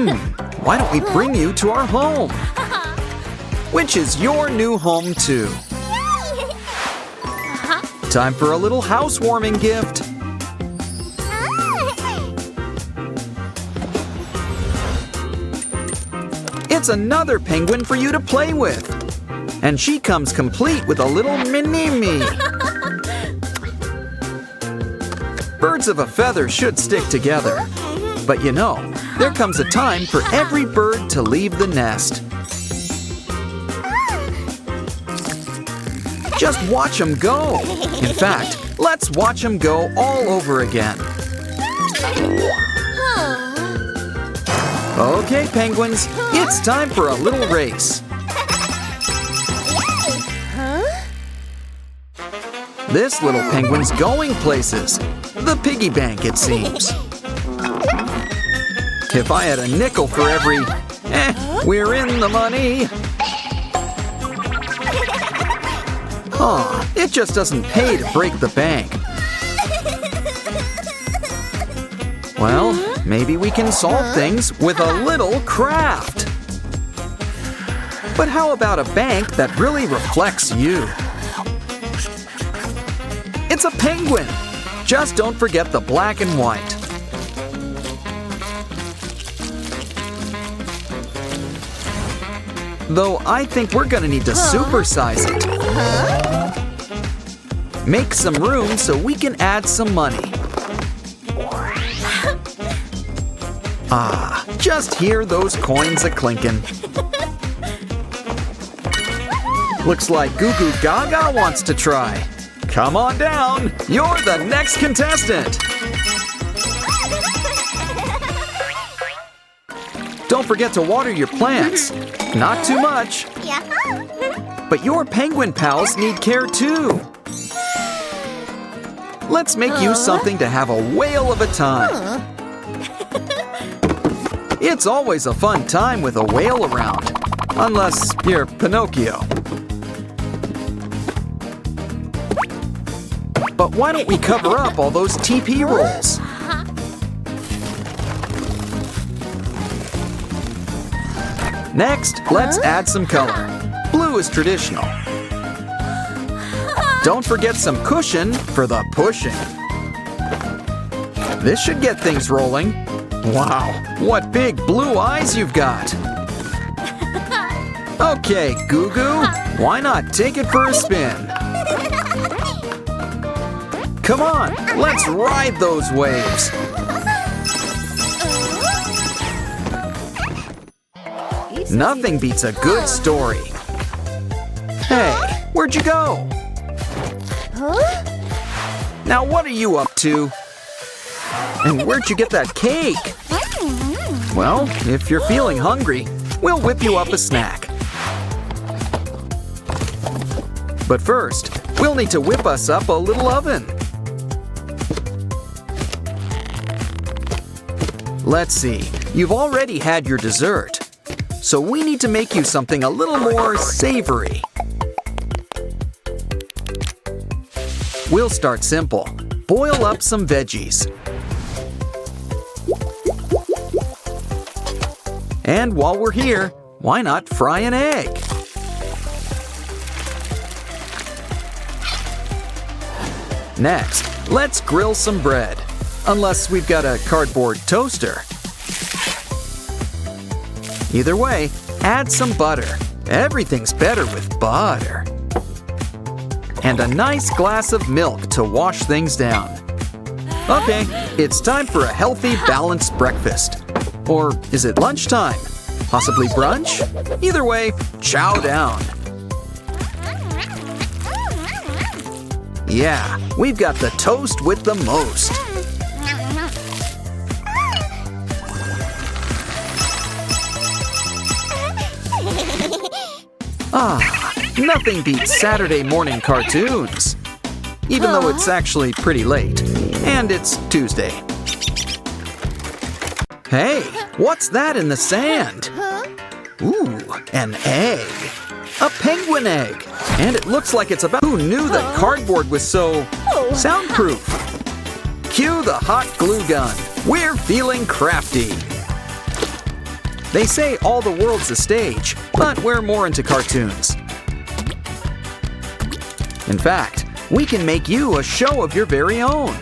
Why don't we bring you to our home? Which is your new home too. Time for a little housewarming gift. It's another penguin for you to play with. And she comes complete with a little mini-me. Birds of a feather should stick together. But you know, there comes a time for every bird to leave the nest. Just watch them go. In fact, let's watch them go all over again. Okay, penguins, it's time for a little race. This little penguin's going places. The piggy bank, it seems. If I had a nickel for every, we're in the money. Aw, it just doesn't pay to break the bank. Well, maybe we can solve things with a little craft. But how about a bank that really reflects you? It's a penguin. Just don't forget the black and white. Though I think we're gonna need to supersize it. Make some room so we can add some money. Ah, just hear those coins a-clinkin'. Looks like Gugu Gaga wants to try. Come on down, you're the next contestant. Don't forget to water your plants. Not too much. But your penguin pals need care too. Let's make you something to have a whale of a time. It's always a fun time with a whale around. Unless you're Pinocchio. But why don't we cover up all those TP rolls? Next, let's add some color. Blue is traditional. Don't forget some cushion for the pushing. This should get things rolling. Wow, what big blue eyes you've got. Okay, Gugu, why not take it for a spin? Come on, let's ride those waves. Nothing beats a good story. Hey, where'd you go? Now what are you up to? And where'd you get that cake? Well, if you're feeling hungry, we'll whip you up a snack. But first, we'll need to whip us up a little oven. Let's see, you've already had your dessert. So we need to make you something a little more savory. We'll start simple. Boil up some veggies. And while we're here, why not fry an egg? Next, let's grill some bread. Unless we've got a cardboard toaster. Either way, add some butter. Everything's better with butter. And a nice glass of milk to wash things down. Okay, it's time for a healthy, balanced breakfast. Or is it lunchtime? Possibly brunch? Either way, chow down. Yeah, we've got the toast with the most. Ah, nothing beats Saturday morning cartoons. Even though it's actually pretty late. And it's Tuesday. Hey, what's that in the sand? Ooh, an egg. A penguin egg. And it looks like it's about... Who knew that cardboard was so soundproof? Cue the hot glue gun. We're feeling crafty. They say all the world's a stage, but we're more into cartoons. In fact, we can make you a show of your very own.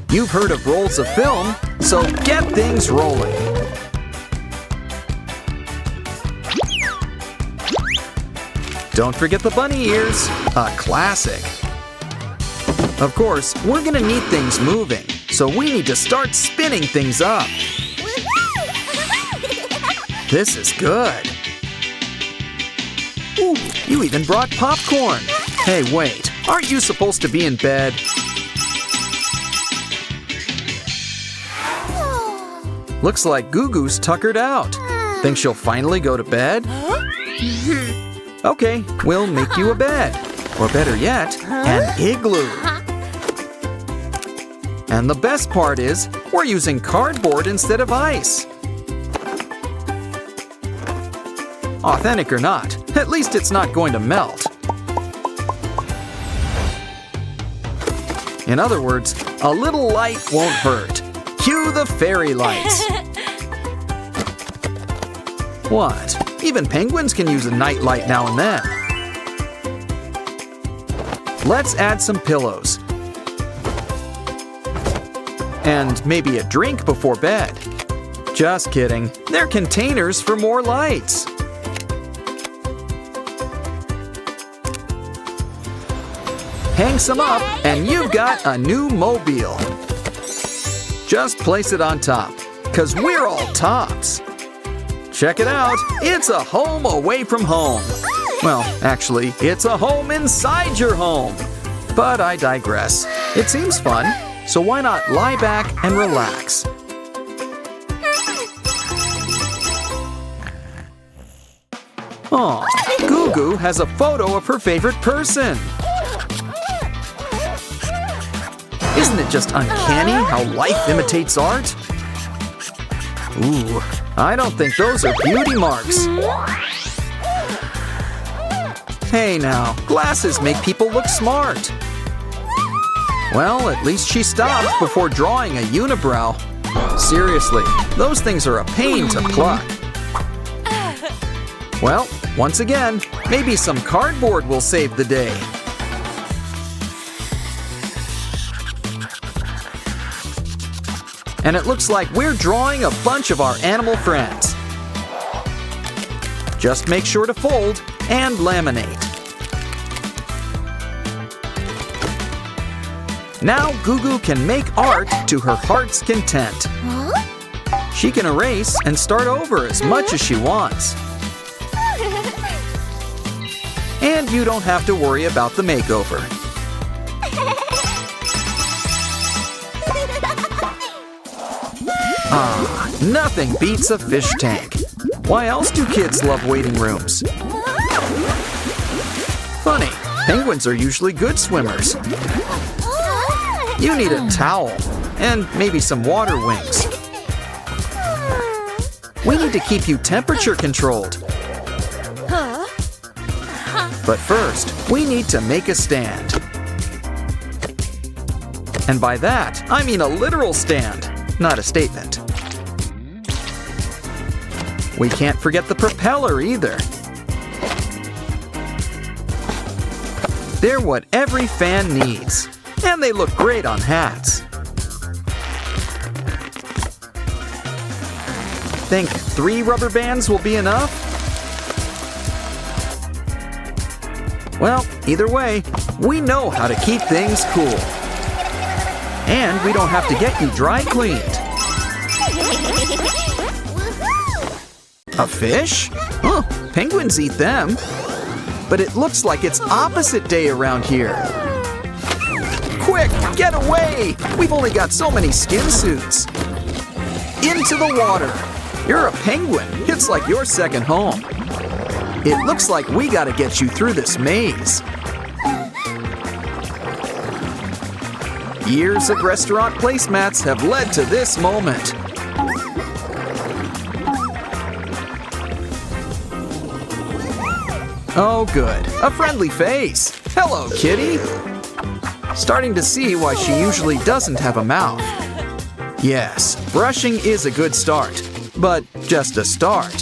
You've heard of rolls of film, so get things rolling. Don't forget the bunny ears, a classic. Of course, we're gonna need things moving, so we need to start spinning things up. This is good. Ooh, you even brought popcorn. Hey, wait, aren't you supposed to be in bed? Looks like Gugu's tuckered out. Think she'll finally go to bed? Okay, we'll make you a bed. Or better yet, an igloo. And the best part is, we're using cardboard instead of ice. Authentic or not, at least it's not going to melt. In other words, a little light won't hurt. Cue the fairy lights. What? Even penguins can use a night light now and then. Let's add some pillows. And maybe a drink before bed. Just kidding. They're containers for more lights. Hang some up and you've got a new mobile. Just place it on top, 'cause we're all tops. Check it out, it's a home away from home. Well, actually, it's a home inside your home. But I digress. It seems fun, so why not lie back and relax? Aw, Gugu has a photo of her favorite person. Isn't it just uncanny how life imitates art? Ooh, I don't think those are beauty marks. Hey now, glasses make people look smart. Well, at least she stopped before drawing a unibrow. Seriously, those things are a pain to pluck. Well, once again, maybe some cardboard will save the day. And it looks like we're drawing a bunch of our animal friends. Just make sure to fold and laminate. Now Gugu can make art to her heart's content. She can erase and start over as much as she wants. And you don't have to worry about the makeover. Ah, nothing beats a fish tank. Why else do kids love waiting rooms? Funny, penguins are usually good swimmers. You need a towel and maybe some water wings. We need to keep you temperature controlled. But first, we need to make a stand. And by that, I mean a literal stand, not a statement. We can't forget the propeller either. They're what every fan needs, and they look great on hats. Think 3 rubber bands will be enough? Well, either way, we know how to keep things cool. And we don't have to get you dry cleaned. A fish? Huh, penguins eat them. But it looks like it's opposite day around here. Quick, get away! We've only got so many skin suits. Into the water. You're a penguin. It's like your second home. It looks like we gotta get you through this maze. Years of restaurant placemats have led to this moment. Oh good, a friendly face. Hello, kitty. Starting to see why she usually doesn't have a mouth. Yes, brushing is a good start. but just a start.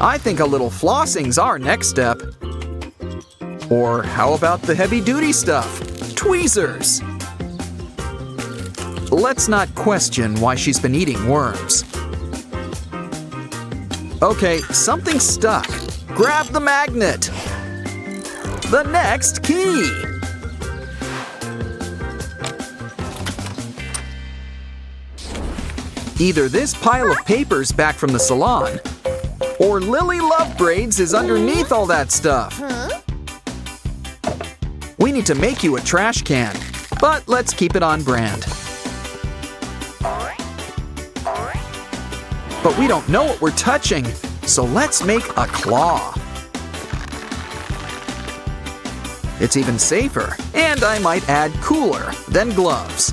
I think a little flossing's our next step. Or how about the heavy-duty stuff? Tweezers! Let's not question why she's been eating worms. Okay, something's stuck. Grab the magnet! The next key! Either this pile of paper's back from the salon, or Lily Love Braids is underneath all that stuff. We need to make you a trash can, but let's keep it on brand. But we don't know what we're touching, so let's make a claw. It's even safer, and I might add cooler than gloves.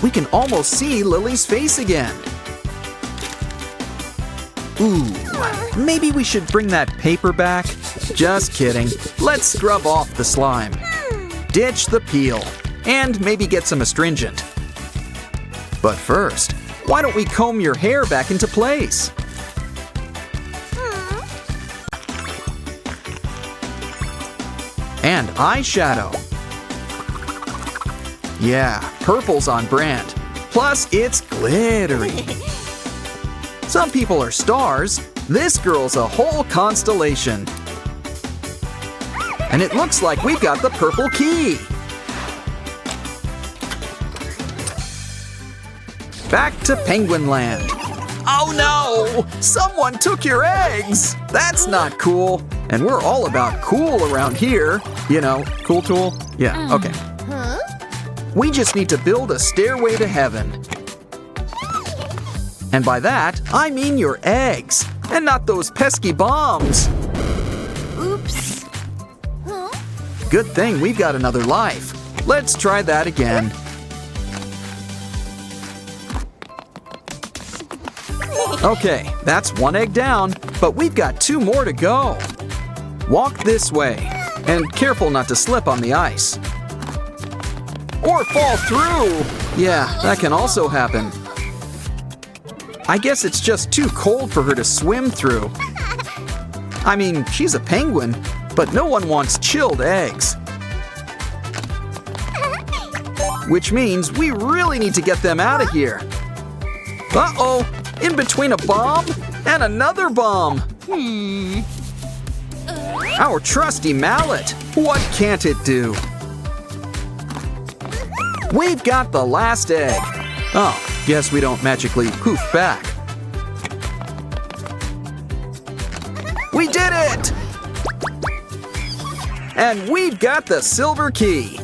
We can almost see Lily's face again. Ooh, maybe we should bring that paper back? Just kidding. Let's scrub off the slime. Ditch the peel, and maybe get some astringent. But first, why don't we comb your hair back into place? And eyeshadow. Yeah, purple's on brand. Plus, it's glittery. Some people are stars. This girl's a whole constellation. And it looks like we've got the purple key. Back to Penguin Land. Oh no! Someone took your eggs! That's not cool. And we're all about cool around here. You know, cool tool? Yeah, okay. We just need to build a stairway to heaven. And by that, I mean your eggs, and not those pesky bombs. Oops. Good thing we've got another life. Let's try that again. Okay, that's one egg down, but we've got 2 more to go. Walk this way, and careful not to slip on the ice. Or fall through! Yeah, that can also happen. I guess it's just too cold for her to swim through. I mean, she's a penguin, but no one wants chilled eggs. Which means we really need to get them out of here. Uh-oh! In between a bomb and another bomb! Our trusty mallet! What can't it do? We've got the last egg. Oh, guess we don't magically poof back. We did it! And we've got the silver key.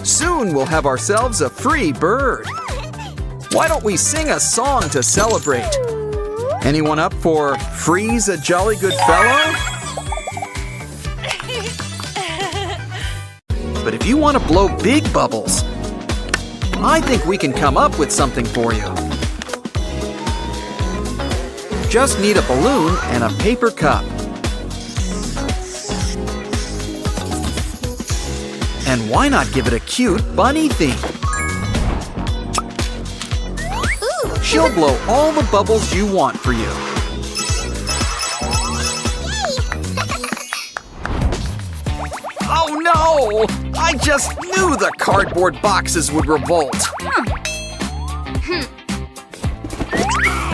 Soon we'll have ourselves a free bird. Why don't we sing a song to celebrate? Anyone up for Freeze a Jolly Good Fellow? But if you want to blow big bubbles, I think we can come up with something for you. Just need a balloon and a paper cup. And why not give it a cute bunny theme? She'll blow all the bubbles you want for you. Oh no! I just knew the cardboard boxes would revolt.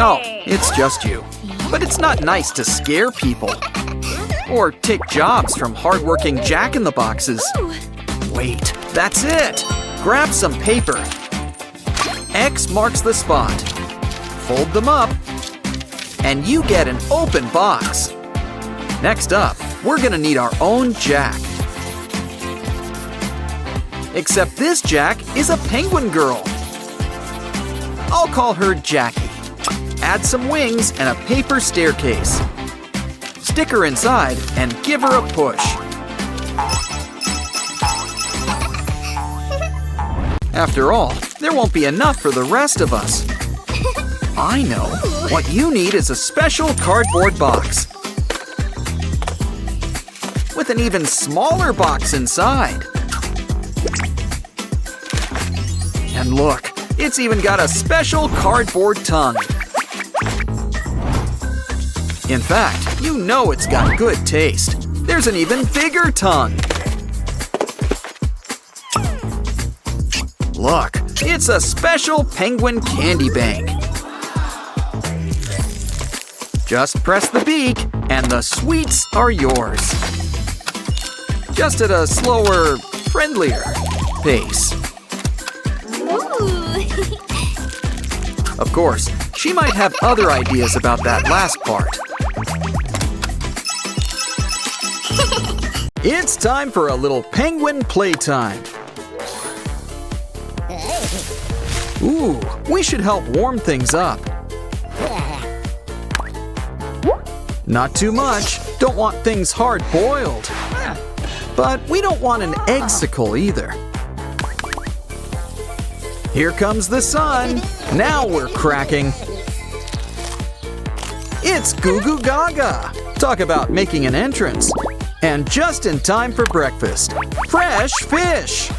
Oh, it's just you. But it's not nice to scare people. Or take jobs from hardworking jack-in-the-boxes. Wait, that's it! Grab some paper. X marks the spot. Fold them up. And you get an open box. Next up, we're gonna need our own Jack. Except this Jack is a penguin girl. I'll call her Jackie. Add some wings and a paper staircase. Stick her inside and give her a push. After all, there won't be enough for the rest of us. I know. What you need is a special cardboard box. With an even smaller box inside. And look, it's even got a special cardboard tongue. In fact, you know it's got good taste. There's an even bigger tongue. Look, it's a special penguin candy bank. Just press the beak, and the sweets are yours. Just at a slower, friendlier pace. Ooh. Of course, she might have other ideas about that last part. It's time for a little penguin playtime. Ooh, we should help warm things up. Not too much. Don't want things hard-boiled. But we don't want an eggsicle either. Here comes the sun. Now we're cracking. It's Gugu Gaga. Talk about making an entrance. And just in time for breakfast. Fresh fish.